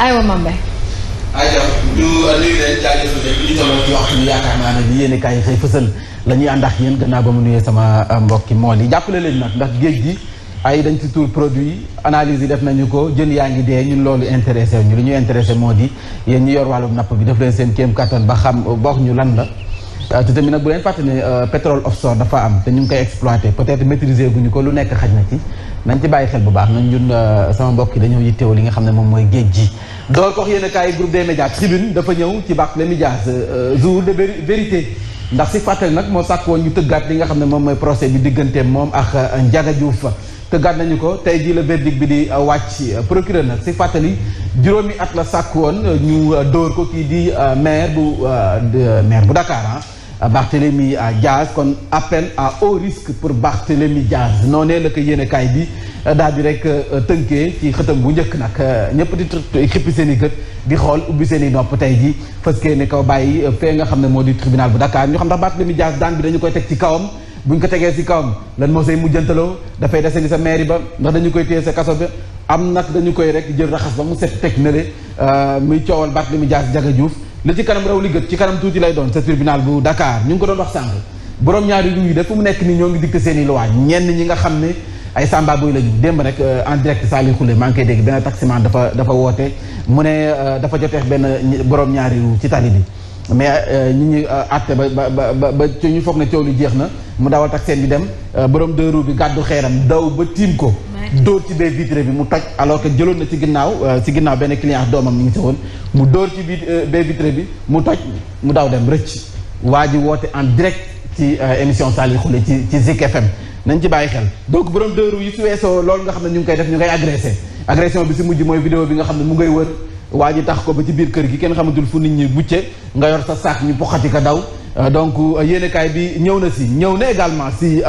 aywa Mame aywa ñu nuyu leen jaajëfal leen ñu tolloon ci waxtu bi yaakaar naa ne li yéen kaay xëy fësal la ñuy ànd ak yéen gannaaw ba mu nuyee sama mbokki mool yi jàppale leen nag ndax géej gi ay dañ ci tuur produit analyse yi def nañu ko jën yaa ngi dee ñun loolu intéressé ñu li ñu intéressé moo di yéen ñi yor wàllum napp bi def leen seen kéem kattan ba xam bokk ñu lan la te tamit nag bu leen fàtte ne pétrole offshore dafa am te ñu ngi koy exploité peut-être maîtriser guñu ko lu nekk xaj na ci nañ ci bàyyi xel bu baax nañ ñun sama mbokk yi dañoo yittewoo li nga xam ne moom mooy géej gi door ko yéen a kaay groupe des médias Tribune dafa ñëw ci Barthélémy Dias jour de vérité ndax si fàttali nag moo sàkk woon ñu tëggaat li nga xam ne moom mooy procès bi diggante moom ak Ndiaga Diouf tëggaat nañu ko tey jii la verdict bi di wàcc procureur nag si fàttali juróomi at la sàkk woon ñu dóor ko kii di maire bu Dakar Barthélémy Dias kon appel à haut risque pour Barthélémy Dias noonee la ko yéene kaay bi daal di rek tënkee ci xëtam bu njëkk nag ñëpp di xippi seen i gët di xool ubbi seen i nopp tey ji fëskee ne kaw bàyyi fee nga xam ne moo di tribunal bu Dakar ñu xam ndax Barthélémy Dias daan bi dañu koy teg ci kawam buñ ko tegee ci kawam lan moo say mujjantaloo dafay dese ni sa mairie ba ndax dañu koy téye sa kaso bi am nag dañu koy rek jël raxas ba mu set teg nale muy coowal Barthélémy Dias Ndiaga Diouf li ci kanam raw li gët ci kanam tuuti lay doon sa tribunal bu Dakar ñu ngi ko doon wax sànq borom ñaari ru yi def fu mu nekk nii ñoo ngi dicté seen i loi ñenn ñi nga xam ne ay samba boy lañu démb rek en direct Sali Khoule maa ngi koy dégg benn taximan dafa woote mu ne dafa joteex benn borom ñaari ru ci tali bi mais ñi àtte ba ci ñu foog ne coow li jeex na mu dawal taxi bi dem borom deux roues bi gàddu xeeram daw ba tiim ko dóor ci baie vitrée bi mu toj alors que jëloon na ci ginnaaw benn client doomam ñu ngi si woon mu dóor ci baie vitrée bi mu toj mu daw dem rëcc waa ji woote en direct ci émission Sali Khoule ci Zik FM nañ ci bàyyi xel donc borom deux roues yi su weesoo loolu nga xam ne ñu ngi koy def ñu ngay agressé agression bi si mujj mooy vidéo bi nga xam ne mu ngay wër waa ji tax ko ba ci biir kër gi kenn xamatul fu nit ñi bucce nga yor sa saak ñu poxati ko daw donc yéenekaay bi ñëw na également si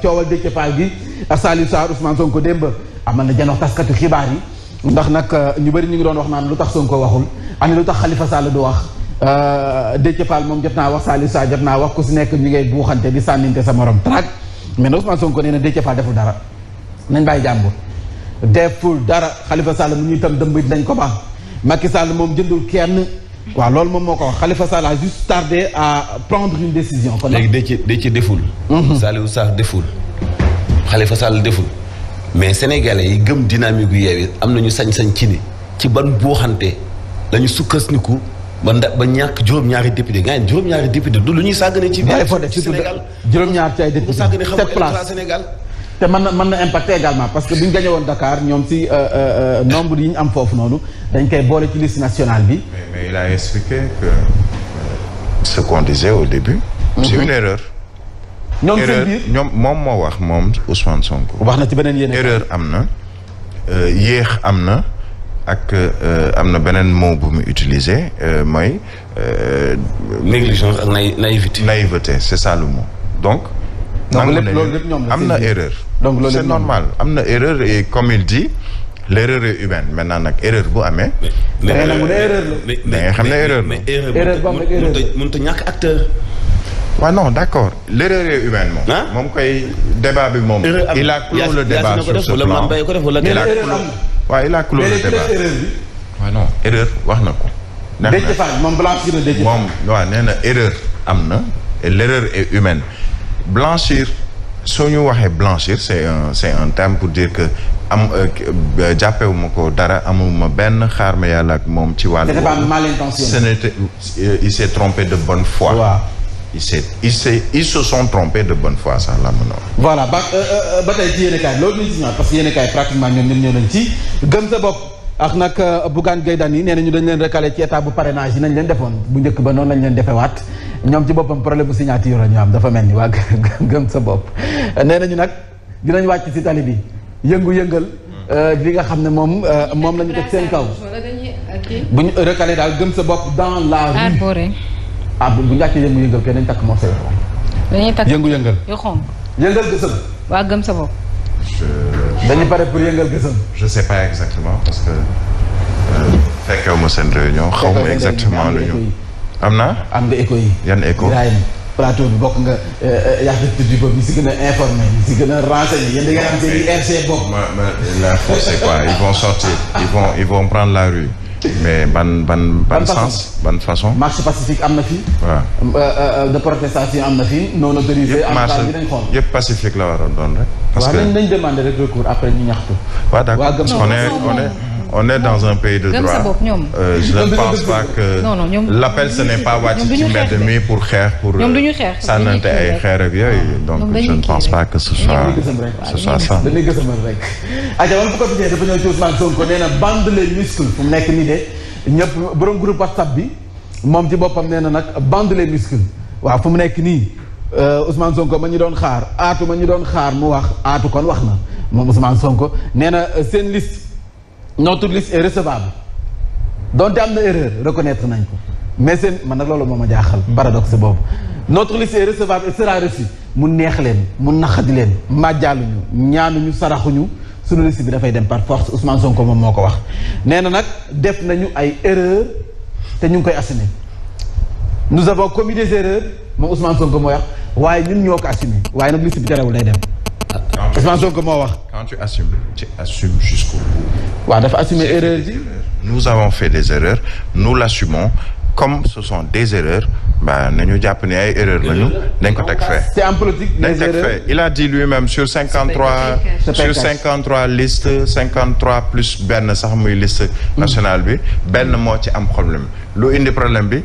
coowal Déthié Fall gi Saliou Sarr Ousmane Sonko démb amal na janox taskatu xibaar yi ndax nag ñu bëri ñu ngi doon wax naan lu tax Sonko waxul ani lu tax Khalifa Sall du wax Déthié Fall moom jot naa wax Saliou Sarr jot naa wax ku si nekk ñu ngay buuxante di sànninte sa morom traag mais na Ousmane Sonko nee na Déthié Fall deful dara nañ bàyyi jàmbur deful dara Khalifa Sall mu ñuy tam dëmb it nañ ko baax Macky Sall moom jëndul kenn waaw loolu moom moo ko wax Khalifa Sall a juste tardé à prendre une décision. kon léegi Déthié deful. Saliou Sarr deful. Khalifa Sall deful. mais sénégalais yi gëm dynamique yu Yewwi am nañu sañ-sañ ci ni ci ban booxante la ñu sukkandiku ba ñàkk juróom-ñaari député nga ne juróom-ñaari député du lu ñuy sàggane ci biir Sénégal juróom-ñaar ci ay député sàggane xam nga Sénégal. te mën na impacter également parce que bu ñu gagné woon Dakar ñoom si nombre yi ñu am foofu noonu dañ koy boole ci liste nationale bi. mais il a expliqué que ce qu'on disait au début. c'est une erreur. ñoom seen biir ñoom moom moo wax moom Ousmane Sonko. wax na ci beneen yéen erreur am na yéex am na ak am na beneen mot bu mu utiliser mooy. négligence ak naïveté. naïveté c'est ça le mot donc. am na erreur. donc loolu c'est normal am na erreur et comme il dit l'erreur est humaine maintenant nag erreur bu amee. da ngay xam ne erreur la. mais erreur mënut a ñàkk acteur. waaw non d'accord l'erreur est humaine moom. moom koy débat bi moom. il a clos le débat sur ce plan. il a clos le débat. waaw non erreur wax na ko. Déthié Fall moom blanchir na Déthié Fall. moom waaw nee na erreur am na et l'erreur est humaine. blanchir soo ñu waxee blanchir c'est un terme pour dire que jàppewuma ko dara amuma benn xaar ma yàlla ak moom ci wàllu. c'était pas mal intentionné. il s'est trompé de bonne foi. waaw ils se sont trompés de bonne foi sax la mën a. voilà ba tey ci yéenekaay loolu ñu si ñëwaat parce que yéenekaay pratiquement ñoom ñëw nañ ci gëm sa bopp. ak nag Bougane Gueye Dany nee nañu dañ leen recalé ci état bu parrainage yi nañ leen defoon bu njëkk ba noonu lañ leen defewaat ñoom ci boppam problème bu signature la ñu am dafa mel ni waa gëm sa bopp nee nañu nag dinañ wàcc ci tali bi yëngu-yëngal li nga xam ne moom la ñu teg seen kaw bu ñu recalé daal gëm sa bopp dans la rue bu ñu wàccee yëngu-yëngal kay nañ takk moo say dañuy takk yëngu-yëngal yu xonk yëngal gësëm waa gëm sa bopp dañu pare pour yëngal gësëm. je sais pas exactement parce que fekkewu ma seen réunion xaw ma exactement lu ñu am na nga écho yi yan écho plateau bi bokk nga yaakaar tuddi boobu ñu si gën a informé ñu si gën a renseigné yéen da ngeen am seen IRC bopp l'info c'est quoi ils vont sortir ils vont prendre la rue mais ban sens ban façon. marche pacifique am na fi. waaw de protestation am na fi non autorisé. yëpp marche yëpp pacifique la waroon doon rek. parce que nañ demander rek recours après ñu ñaxtu. waaw d'accord on est dans un pays de droit. Je ne pense pas que l'appel ce n'est pas wàcc ci mbedd mi pour xeex pour. ñoom duñu xeex sànnante ay xeer ak yooyu. donc je ne pense pas que ce soit ça. dañuy gësamal rek. ayca wala bu ko tijjee dafa ñëw ci Ousmane Sonko nee na bande les muscles fu mu nekk nii de ñëpp borom groupe WhatsApp bi moom ci boppam nee na nag bande les muscles waaw fu mu nekk nii Ousmane Sonko ma ñu doon xaar aatu ma ñu doon xaar mu wax aatu kon wax na moom Ousmane Sonko nee na seen liste. Notre liste est recevable donte am na erreur reconnaître nañ ko mais seen man nag loolu moo ma jaaxal paradoxe boobu notre liste est recevable et sera reçue mu neex leen mu naqadi leen màjjaaluñu ñaanuñu saraxuñu suñu liste bi dafay dem par force Ousmane Sonko moom moo ko wax nee na nag def nañu ay erreur te ñu ngi koy assumer nous avons commis des erreurs moom Ousmane Sonko moo wax waaye ñun ñoo ko assumer waaye nag liste bi terewul day dem Ousmane Sonko moo wax. Quand tu assumes jusqu'au bout. waaw dafa assumer erreur ji. Nous avons fait des erreurs nous l'assumons comme ce sont des erreurs nañu jàpp ne ay erreurs lañu dañ ko teg fee. C'est en politique les erreurs. Il a dit lui-même sur 53 listes 53 plus benn sax muy liste nationale bi benn moo ci am problème lu indi problème bi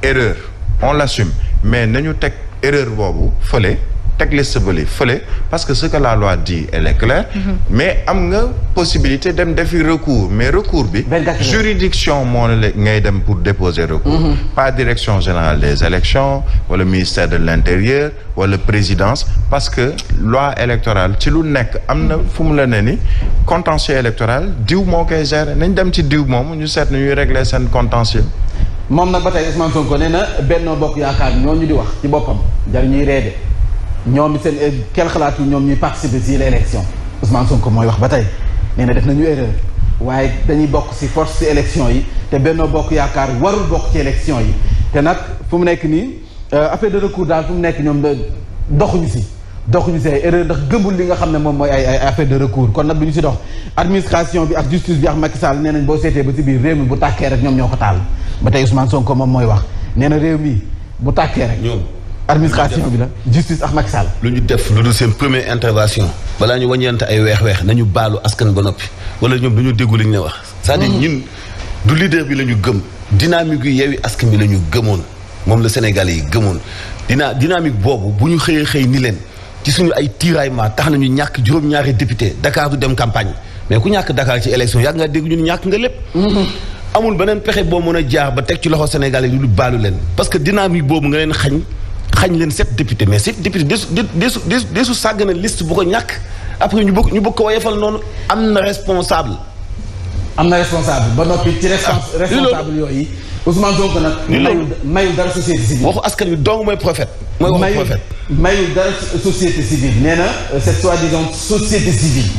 erreur on l'assume mais nañu teg erreur boobu fële. teg liste bële fële parce que ce que la loi dit elle est claire mais am nga possibilité dem defi recours mais recours bi juridiction moo la ngay dem pour déposer recours pas direction générale des élections wala ministère de l'intérieur wala présidence parce que loi électorale ci lu nekk am na fu mu la ne ni contentieux électoral diw moo koy gérer nañ dem ci diw moom ñu seet na ñuy régler seen contentieux moom nag ba tey Ousmane Sonko nee na Benno Bokk Yaakaar ñooñu di wax ci boppam jar ñuy reede ñoom seen kenn xalaatu ñoom ñuy participer ci l'élection Ousmane Sonko mooy wax ba tey nee na def nañu erreur waaye dañuy bokk ci force ci élection yi te Benno Bokk Yaakaar warul bokk ci élection yi te nag fu mu nekk nii affaire de recours daal fu mu nekk ñoom doxuñu ci ay erreur ndax gëmbul li nga xam ne moom mooy ay affaire de recours kon nag du ñu ci dox administration bi ak justice bi ak Macky Sall nee nañ boo seetee ba ci biir réew mi bu tàkkee rek ñoom ñoo ko taal ba tey Ousmane Sonko moom mooy wax nee na réew mi bu tàkkee rek administration bi la justice ak Macky Sall. lu ñu def lu dul seen première intervention balaa ñu wàññeente ay weex-weex nañu baalu askan ba noppi wala ñoom dañoo déggu li ñu wax. c'est-à-dire ñun du leader bi la ñu gëm dynamique yu Yewwi Askan Wi la ñu gëmoon moom la Sénégalais yi gëmoon dynamique boobu bu ñu xëyee ni leen ci suñu ay tiraillement tax nañu ñàkk juróom-ñaari député Dakar du dem campagne mais ku ñàkk Dakar ci élection yàgg nga dégg ñu ñàkk nga lépp. amul beneen pexe boo mën a jaar ba teg ci loxo Sénégalais yi lu baalu leen parce que dynamique boobu nga leen xañ leen 7 députés mais 7 députés desu sàgg na liste bu ko ñàkk après ñu bëgg ko woyefal noonu am na responsable ba noppi ci responsable yooyu Ousmane Sonko nag mayul dara société civile waxu askan wi dong mooy prophète mayul dara société civile nee na cette soi-disant société civile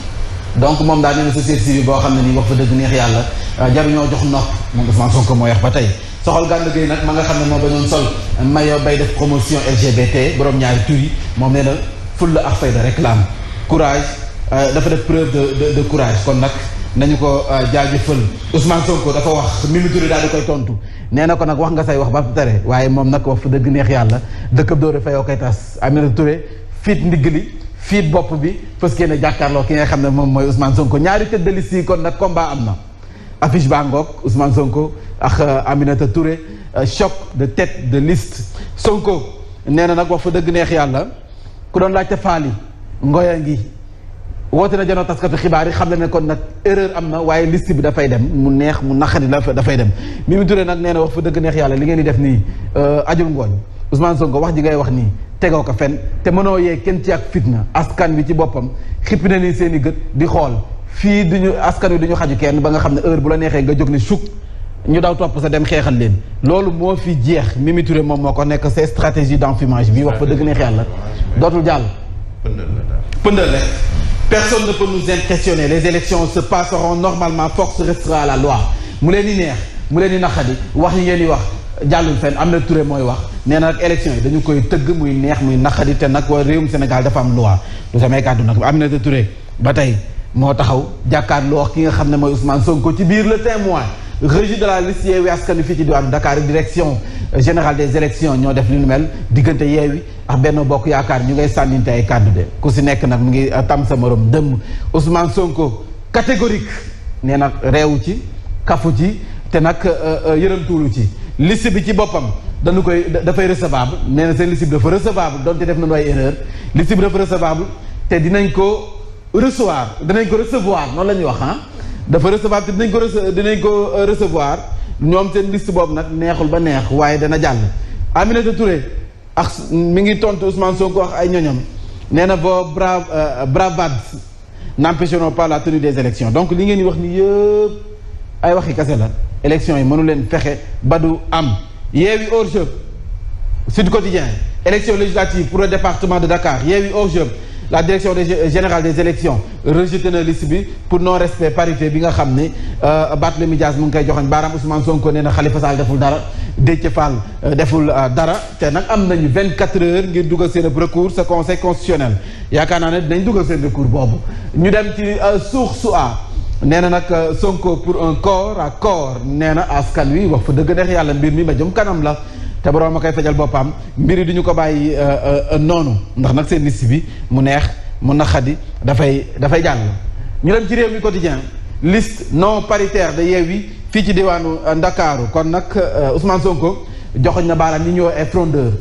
donc moom daal nee na société civile boo xam ne nii wax fa dëgg neex yàlla jaruñoo jox nopp moom Ousmane Sonko mooy wax ba tey soxal Gana Gueye nag ma nga xam ne moo bañoon sol maillot bay def promotion LGBT borom ñaari tur yi moom nee na fulla ak fayda réclame courage dafa def preuve de courage kon nag nañu ko jaajëfal Ousmane Sonko dafa wax Mimi Touré daal di koy tontu nee na ko nag wax nga say wax ba tere waaye moom nag wax fa dëgg neex yàlla dëkkab dóore fa yoo koy tas Aminata Touré fiit ndigg li fiit bopp bi parce que ne jàkkaarloo ki nga xam ne moom mooy Ousmane Sonko ñaari tête de liste yi kon nag combat am na affiche baa ngoog Ousmane Sonko ak Aminata Touré choc de tête de liste Sonko nee na nag wax fa dëgg neex yàlla ku doon laajte faali ngoya ngi woote na janoo taskatu xibaar yi xam ne kon nag erreur am na waaye liste bi dafay dem mu neex mu naqari dafay dem Mimi Touré nag nee na wax fa dëgg neex yàlla li ngeen di def nii ajul ngooñ Ousmane Sonko wax ji ngay wax nii tegoo ko fen te mënoo yee kenn ci ak fitna askan wi ci boppam xippi na ni seen i gët di xool fii duñu askan wi duñu xaju kenn ba nga xam ne heure bu la neexee nga jóg ne suk ñu daw topp sa dem xeexal leen loolu moo fi jeex Mimi Touré moom moo ko nekk c'est stratégie d'enfumage bi wax fa dëgg neex yàlla dootul jàll pëndal rek personne ne peut nous impressionner les élections se passeront normalement force restera à la loi mu leen di neex mu leen di naqadi wax yi ngeen di wax jàllul fenn am na Touré mooy wax nee na nag élection yi dañu koy tëgg muy neex muy naqadi te nag waa réewum Sénégal dafa am loi du samay kàddu nag Aminata Touré ba tey moo taxaw jàkkaarloo wax ki nga xam ne mooy Ousmane Sonko ci biir Le Témoin rejet de la liste Yewwi Askan Wi fii ci diwaanu Dakar direction générale des élections ñoo def li nu mel diggante Yewwi ak Benno Bokk Yaakaar ñu ngay sànninte ay kàddu de ku si nekk nag mu ngi tam sa morom dëmm Ousmane Sonko catégorique nee nag réewu ci kafu ci te nag yërëmtuulu ci liste bi ci boppam dañu koy dafay recevable nee na seen liste bi dafa recevable donte def nañu ay erreur liste bi dafa recevable te dinañ ko recevoir noonu la ñuy wax dafa recevable te dinañ ko recevoir ñoom seen liste boobu nag neexul ba neex waaye dana jàll. Aminata Touré ak mi ngi tontu Ousmane Sonko wax ay ñoñam nee na vos bravades n'empêcheront pas la tenue des élections donc li ngeen di wax ni yëpp ay waxi kase la élections yi mënu leen fexe ba du am. Yewwi hors-jeu Sud Quotidien élection législative pour le département de Dakar Yewwi hors-jeu la direction générale des élections rejeté na liste bi pour non respect parité bi nga xam ne Barthélémy Dias mu ngi koy joxoñ baaraam Ousmane Sonko nee na Khalifa Sall deful dara Déthié Fall deful dara te nag am nañu 24 heures ngir dugal seen recours sa conseil constitutionnel yaakaar naa ne dinañ dugal seen recours boobu ñu dem ci source a nee na nag Sonko pour un corps à corps nee na askan wi wax fa dëgg neex yàlla mbir mi ma jëm kanam la te borom ma koy fajal boppam mbir yi du ñu ko bàyyi noonu ndax nag seen liste bi mu neex mu naqadi dafay jàll. ñu dem ci réew mi quotidien liste non paritaire de Yewwi fii ci diwaanu Ndakaaru kon nag Ousmane Sonko joxoñ na baaraam ñi ñëw ay frondeur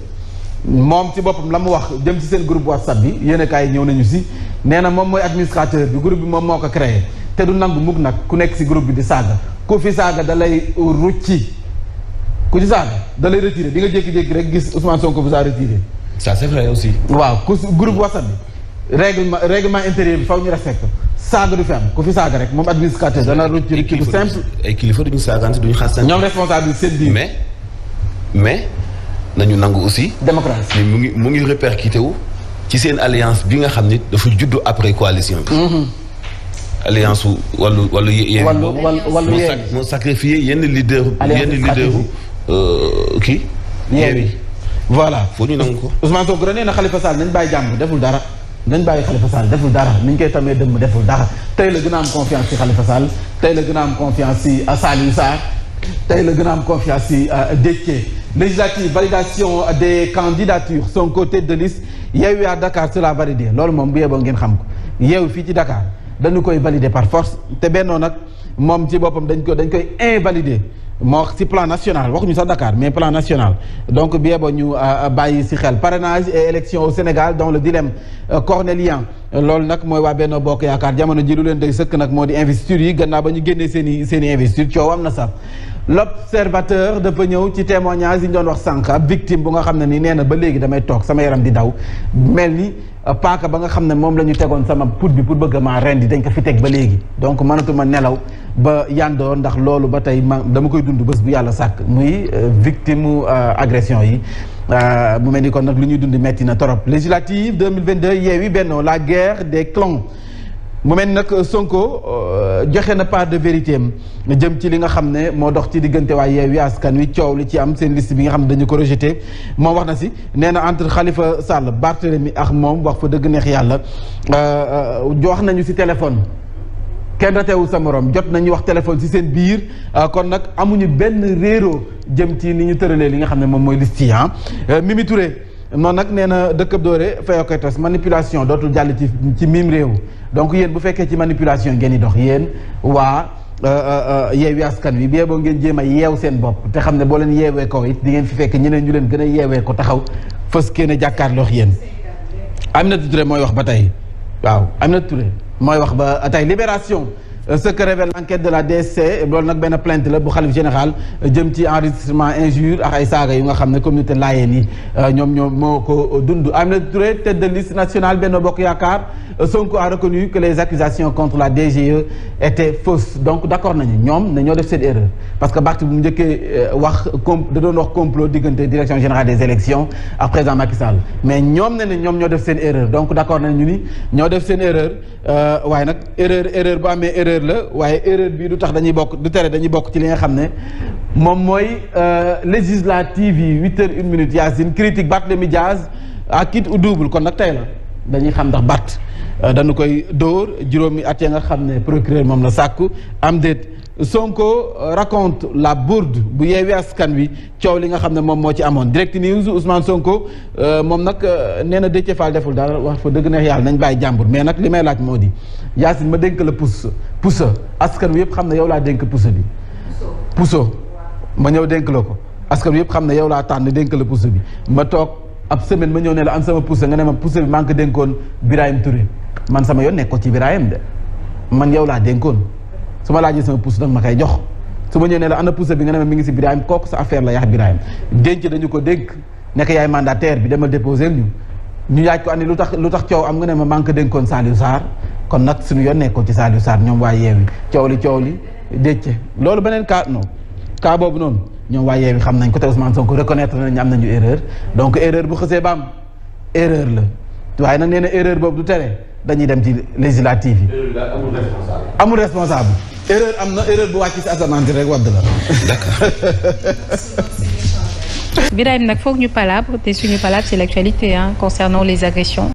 moom ci boppam la mu wax jëm ci seen groupe WhatsApp bi yéen kaay ñëw nañu si nee na moom mooy administrateur bi groupe bi moom moo ko créé. te du nangu mukk nag ku nekk ci groupe bi di saaga ku fi saaga da lay rucci ku ci saaga da lay retiré di nga jékki-jékki rek gis Ousmane Sonko vous a retiré. ça c'est vrai aussi. waaw ku groupe WhatsApp bi règlement intérieur bi faw ñu respecté saaga du fi am ku fi saaga rek moom administrateur dana rucci rucci bu simple. ay kilifa duñu saagante duñu xasante. ñoom responsable bi seen biir. mais nañu nangu aussi. démocratie mu ngi répercuté wu ci seen alliance bi nga xam ni dafa juddu après coalition bi. alliance su wàllu moo sacrifié yenn leader kii Yewwi voilà foo ñu nangu ko Ousmane Sonko nee na Khalifa Sall nañ bàyyi jàmm deful dara nañ bàyyi Khalifa Sall deful dara niñ koy tamee dëmm deful dara tey la gën a am confiance ci Khalifa Sall tey la gën a am confiance ci Saliou Sarr tey la gën a am confiance ci Déthié législative validation des candidatures Sonko tête de liste Yewwi à Dakar cela validé loolu moom bu yeboo ngeen xam ko Yewwi fii ci Dakar dañu koy valider par force te Benno nag moom ci boppam dañ koy invalider moo ci plan national waxuñu sax Dakar mais plan national donc bi yeboo ñu bàyyi ci xel parrainage et élection au Sénégal dans le dilemme cornélien loolu nag mooy waa Benno Bokk Yaakaar jamono ji lu leen day sëkk nag moo di investiture yi gannaaw ba ñu génnee seen i investiture coow am na sax l'observateur dafa ñëw ci témoignage yi ñu doon wax sànq ab victime bu nga xam ne ni nee na ba léegi damay toog sama yaram di daw mel ni paaka ba nga xam ne moom la ñu tegoon sama put bi pour bëgg maa rendi dañ ko fi teg ba léegi donc mënatuma nelaw ba yàndoo ndax loolu ba tey dama koy dund bés bu yàlla sàkk muy victime agression yi mu mel ni kon nag lu ñuy dund metti na torop législative 2022 Yewwi Benno la guerre des clans mu mel ni nag Sonko joxe na part de vérité am jëm ci li nga xam ne moo dox ci diggante waa Yewwi Askan Wi coow li ci am seen liste bi nga xam ne dañu ko rejeté moom wax na si nee na entre Khalifa Sall Barthélémy ak moom wax fa dëgg neex yàlla wax nañu si téléphone kenn ratewul sa morom jot nañu wax téléphone si seen biir kon nag amuñu benn réeroo jëm ci ni ñu tëralee li nga xam ne moom mooy liste yi Mimi Touré noonu nag nee na dëkkab doore fayoo koy tos manipulation dootul jàll ci mim réew donc yéen bu fekkee ci manipulation ngeen di dox yéen waa Yewwi Askan Wi bee boo ngeen jéem a yeew seen bopp te xam ne boo leen yeewee ko it di ngeen fi fekk ñeneen ñu leen gën a yeewee ko taxaw fës kenn a jàkkaarloo yéen Aminata Touré mooy wax ba tey waaw Aminata Touré mooy wax ba tey libération ce que révèle l'enquête de la DSC loolu nag benn plainte la bu xalif général jëm ci enregistrement injure ak ay saaga yu nga xam ne communauté laayeen yi ñoom moo ko dund. Aminata Touré tête de liste nationale Benno Bokk Yaakaar Sonko a reconnu que les accusations contre la DGE étaient fausses donc d'accord nañu ñoom ne ñoo def seen erreur parce que Barth bu mu njëkkee wax da doon wax complot diggante direction générale des élections ak président Macky Sall mais ñoom ne ñoom ñoo def seen erreur donc d'accord nañu ni ñoo def seen erreur waaye nag erreur bu amee erreur la waaye erreur bi du tax dañuy bokk du tere dañuy bokk ci li nga xam ne moom mooy législative yi 8h01 Yacine critique Barthélémy Dias à quitte ou double kon nag tey la dañuy xam ndax Barth dañu koy dóor juróomi at ya nga xam ne procureur moom la sàkku am déet Sonko raconte la bourde bu Yewwi Askan Wi coow li nga xam ne moom moo ci amoon Direct News Ousmane Sonko moom nag nee na Déthié Fall deful dara wax fa dëgg neex yàlla nañ bàyyi jàmbur mais nag li may laaj moo di Yacine ma dénk la pusa askan wi yëpp xam ne yow laa dénk pusa bi puso ma ñëw dénk la ko askan wi yëpp xam ne yow laa tànn dénk la pusa bi ma toog ab semaine ma ñëw ne la am sama pusa nga ne ma pusa bi maa ngi ko dénkoon Birahim Touré man sama yoon nekk ko ci Birahim de man yow laa dénkoon su ma laajee sama pusa nag ma koy jox su ma ñëw ne la ana pusa bi nga ne ma mi ngi si Birahim kooku sa affaire la yax Birahim denc dañu ko dénk nekk yaay mandataire bi demal déposer ñu yaaj ko andi lu tax coow am nga ne ma maa ngi ko dénkoon Saliou Sarr kon nag suñu yoon nekk ko ci Saliou Sarr ñoom waa Yewwi coow li Déthié loolu beneen cas non cas boobu noonu ñoom waa Yewwi xam nañ ko te Ousmane Sonko reconnaître nañ am nañu erreur donc erreur bu xësee ba am erreur la waaye nag nee na erreur boobu du tere dañuy dem ci législative yi. amul responsable. erreur am na erreur bu wàcc ci asamaan si rek wadd la. D'accord. Birahim nag foog ñu palabre te suñu palabre c'est l'actualité concernant les agressions